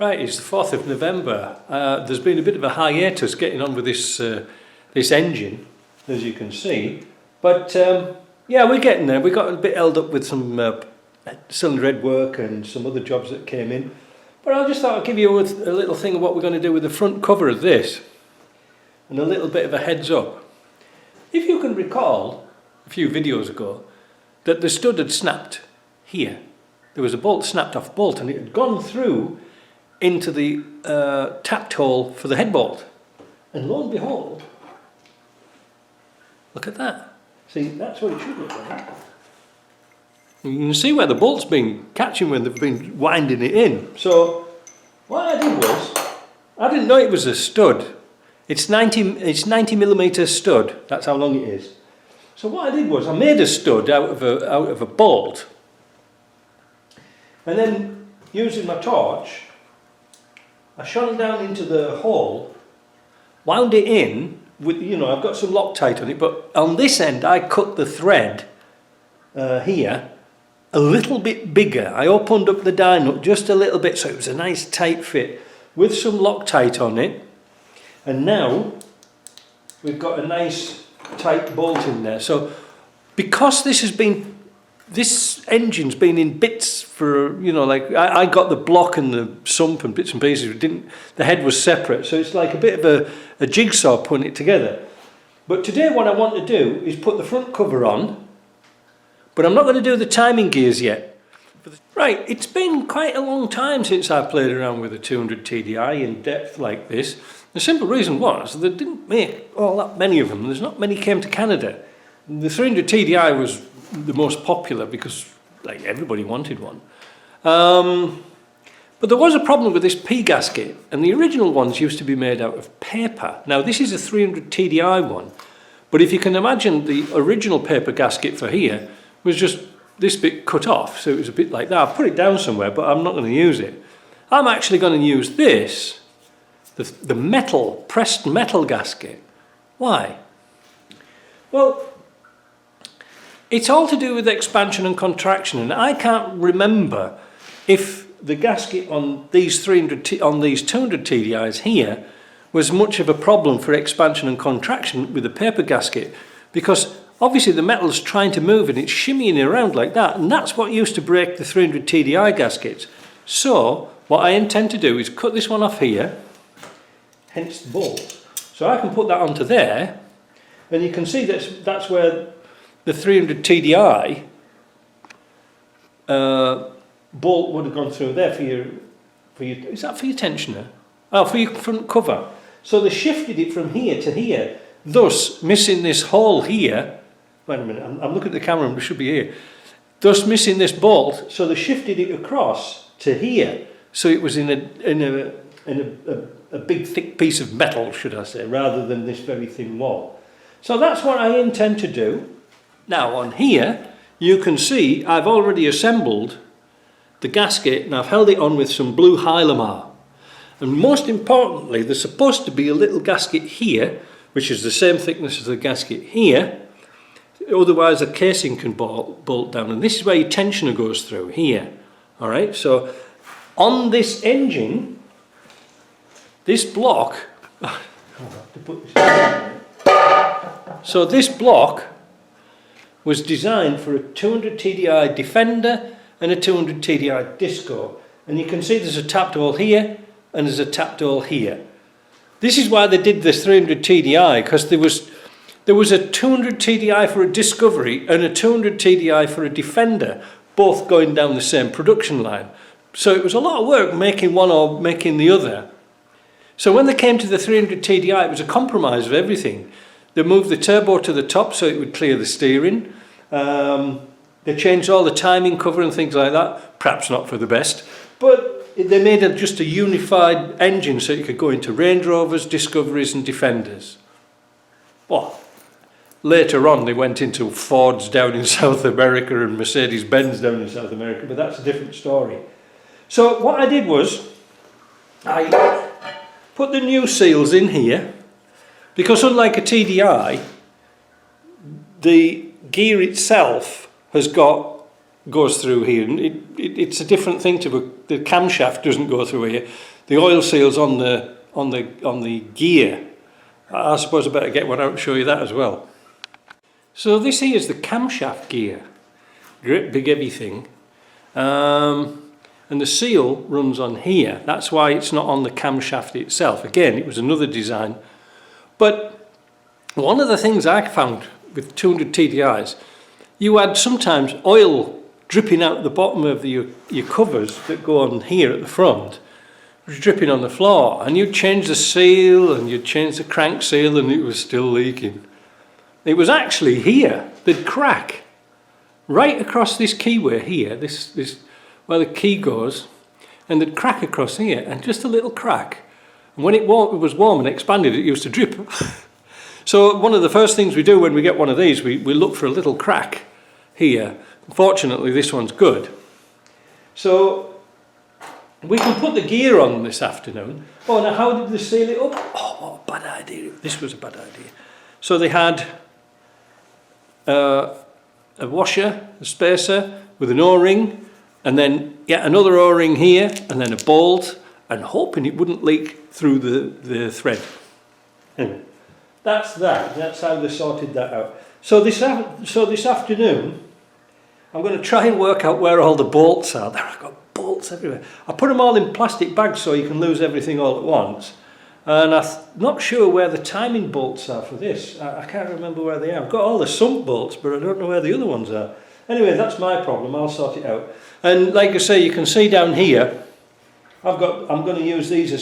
Right, it's the 4th of November. There's been a bit of a hiatus getting on with this this engine, as you can see. But yeah, we're getting there. We got a bit held up with some cylinder head work and some other jobs that came in. But I just thought I'd give you a little thing of what we're going to do with the front cover of this. And a little bit of a heads up. If you can recall, a few videos ago, that the stud had snapped here. There was a bolt, snapped off bolt, and it had gone through into the tapped hole for the head bolt. And lo and behold, look at that. See, that's what it should look like. You can see where the bolt's been catching when they've been winding it in. So what I did was, I didn't know it was a stud. It's 90mm stud. That's how long it is. So what I did was I made a stud out of a bolt, and then using my torch, I shone down into the hole, wound it in with, you know, I've got some Loctite on it, but on this end I cut the thread here a little bit bigger. I opened up the die nut just a little bit so it was a nice tight fit with some Loctite on it, and now we've got a nice tight bolt in there. So because this engine's been in bits for, you know, like I got the block and the sump and bits and pieces. The head was separate, so it's like a bit of a jigsaw putting it together. But today what I want to do is put the front cover on, but I'm not going to do the timing gears yet. Right, it's been quite a long time since I played around with a 200 TDI in depth like this. The simple reason was they didn't make all that many of them. There's not many came to Canada. The 300 TDI was the most popular because like everybody wanted one. But there was a problem with this P gasket, and the original ones used to be made out of paper. Now this is a 300 TDI one, but if you can imagine the original paper gasket for here was just this bit cut off, so it was a bit like that. I've put it down somewhere, but I'm not going to use it. I'm actually going to use this, the metal, pressed metal gasket. Why? Well, it's all to do with expansion and contraction, and I can't remember if the gasket on these 200 TDIs here was much of a problem for expansion and contraction with the paper gasket, because obviously the metal's trying to move and it's shimmying around like that, and that's what used to break the 300 TDI gaskets. So what I intend to do is cut this one off here, hence the bolt, so I can put that onto there, and you can see that's where the 300 TDI bolt would have gone through there for your, is that for your tensioner? Oh, for your front cover. So they shifted it from here to here, thus missing this hole here. Wait a minute, I'm looking at the camera and it should be here. Thus missing this bolt, so they shifted it across to here. So it was in a big thick piece of metal, should I say, rather than this very thin wall. So that's what I intend to do. Now on here, you can see I've already assembled the gasket and I've held it on with some blue Hylamar. And most importantly, there's supposed to be a little gasket here, which is the same thickness as the gasket here. Otherwise, the casing can bolt down. And this is where your tensioner goes through, here. All right, so on this engine, this block, so this block was designed for a 200 TDI Defender and a 200 TDI Disco. And you can see there's a tapped hole here and there's a tapped hole here. This is why they did this 300 TDI, because there was a 200 TDI for a Discovery and a 200 TDI for a Defender, both going down the same production line. So it was a lot of work making one or making the other. So when they came to the 300 TDI, it was a compromise of everything. They moved the turbo to the top so it would clear the steering. They changed all the timing cover and things like that. Perhaps not for the best, but they made just a unified engine so you could go into Range Rovers, Discoveries and Defenders. Well, later on they went into Fords down in South America and Mercedes-Benz down in South America, but that's a different story. So what I did was, I put the new seals in here, because unlike a TDI, the gear itself has got goes through here, and it's a different thing to the camshaft doesn't go through here. The oil seal's on the gear. I suppose I better get one out and show you that as well. So this here is the camshaft gear, great big heavy thing, and the seal runs on here. That's why it's not on the camshaft itself. Again, it was another design. But one of the things I found with 200 TDIs, you had sometimes oil dripping out the bottom of your covers that go on here at the front. It was dripping on the floor, and you'd change the seal and you'd change the crank seal and it was still leaking. It was actually here, they'd crack right across this keyway here, this where the key goes, and they'd crack across here, and just a little crack. And when it was warm and expanded, it used to drip. So one of the first things we do when we get one of these, we look for a little crack here. Fortunately, this one's good. So we can put the gear on this afternoon. Oh, now how did they seal it up? Oh, what a bad idea. This was a bad idea. So they had a washer, a spacer with an O-ring, and then yet another O-ring here, and then a bolt, and hoping it wouldn't leak through the thread. Anyway, that's that. That's how they sorted that out. So this afternoon, I'm going to try and work out where all the bolts are. There, I've got bolts everywhere. I put them all in plastic bags so you can lose everything all at once. And I'm not sure where the timing bolts are for this. I can't remember where they are. I've got all the sump bolts, but I don't know where the other ones are. Anyway, that's my problem. I'll sort it out. And like I say, you can see down here, I'm going to use these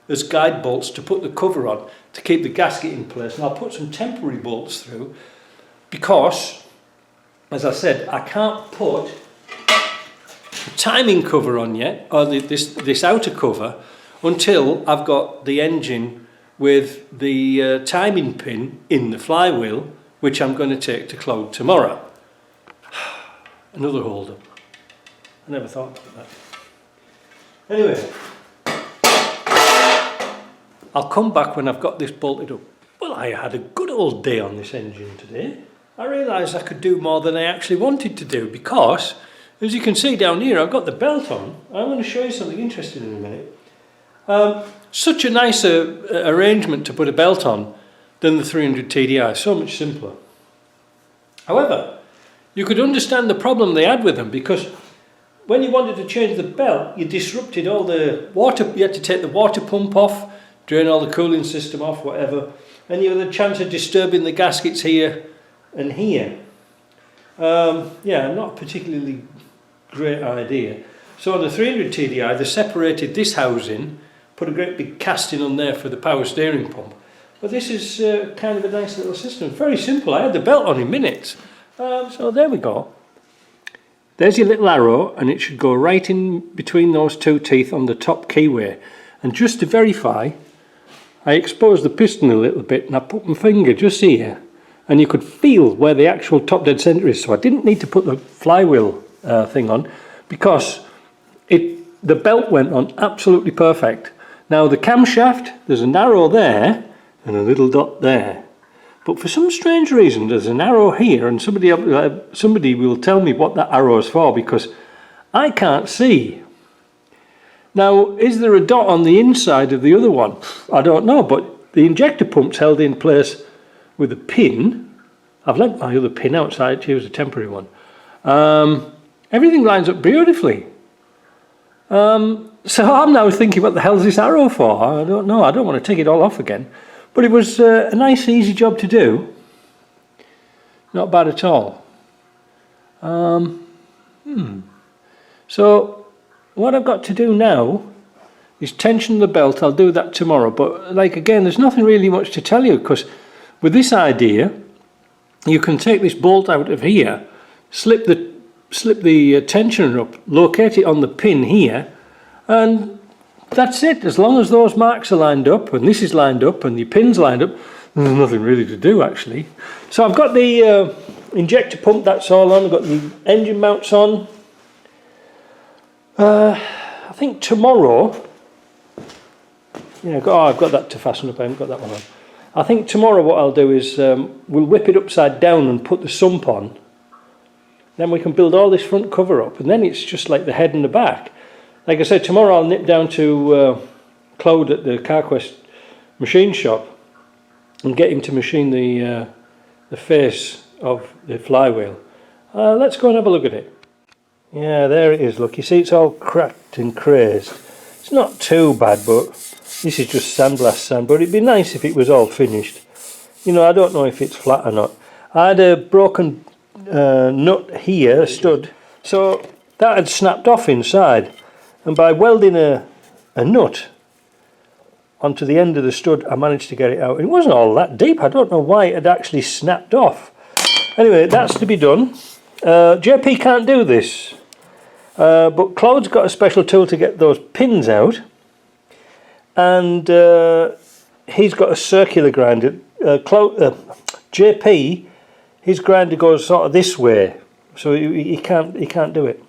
as guide bolts to put the cover on to keep the gasket in place. And I'll put some temporary bolts through because, as I said, I can't put the timing cover on yet, or this outer cover, until I've got the engine with the timing pin in the flywheel, which I'm going to take to Cloud tomorrow. Another hold up. I never thought about that. Anyway, I'll come back when I've got this bolted up. Well, I had a good old day on this engine today. I realised I could do more than I actually wanted to do because, as you can see down here, I've got the belt on. I'm going to show you something interesting in a minute. Such a nicer arrangement to put a belt on than the 300 TDI, so much simpler. However, you could understand the problem they had with them because when you wanted to change the belt, you disrupted all the water. You had to take the water pump off, drain all the cooling system off, whatever, and you had a chance of disturbing the gaskets here and here. Yeah, not a particularly great idea. So on the 300 TDI, they separated this housing, put a great big casting on there for the power steering pump. But this is kind of a nice little system. Very simple. I had the belt on in minutes. So there we go. There's your little arrow, and it should go right in between those two teeth on the top keyway. And just to verify, I exposed the piston a little bit, and I put my finger just here, and you could feel where the actual top dead centre is. So I didn't need to put the flywheel thing on because the belt went on absolutely perfect. Now the camshaft, there's an arrow there and a little dot there. But for some strange reason, there's an arrow here, and somebody will tell me what that arrow is for because I can't see. Now, is there a dot on the inside of the other one? I don't know, but the injector pump's held in place with a pin. I've left my other pin outside to use a temporary one. Everything lines up beautifully. So I'm now thinking, what the hell is this arrow for? I don't know. I don't want to take it all off again. But it was a nice, easy job to do. Not bad at all. So what I've got to do now is tension the belt. I'll do that tomorrow. But like again, there's nothing really much to tell you because with this idea, you can take this bolt out of here, slip the tensioner up, locate it on the pin here, and that's it. As long as those marks are lined up and this is lined up and the pin's lined up, there's nothing really to do actually. So I've got the injector pump, that's all on. I've got the engine mounts on. I think tomorrow, I've got that to fasten up. I haven't got that one on. I think tomorrow what I'll do is we'll whip it upside down and put the sump on, Then we can build all this front cover up, and then it's just like the head and the back. Like I said, tomorrow I'll nip down to Claude at the CarQuest machine shop and get him to machine the face of the flywheel. Let's go and have a look at it. Yeah, there it is. Look, you see it's all cracked and crazed. It's not too bad, but this is just sandblast sand. But it'd be nice if it was all finished. You know, I don't know if it's flat or not. I had a broken nut here, a stud, so that had snapped off inside. And by welding a nut onto the end of the stud, I managed to get it out. It wasn't all that deep. I don't know why it had actually snapped off. Anyway, that's to be done. JP can't do this. But Claude's got a special tool to get those pins out, and he's got a circular grinder. JP, his grinder goes sort of this way, so he can't do it.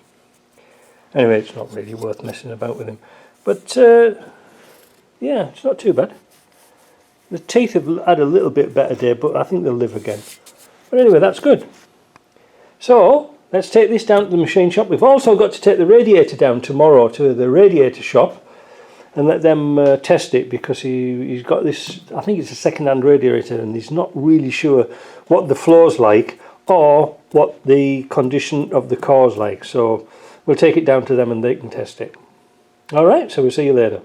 Anyway, it's not really worth messing about with him. But yeah, it's not too bad. The teeth have had a little bit better day, but I think they'll live again. But anyway, that's good. So let's take this down to the machine shop. We've also got to take the radiator down tomorrow to the radiator shop and let them test it, because he's got this, I think it's a second-hand radiator, and he's not really sure what the flow's like or what the condition of the core's like. So we'll take it down to them and they can test it. Alright, so we'll see you later.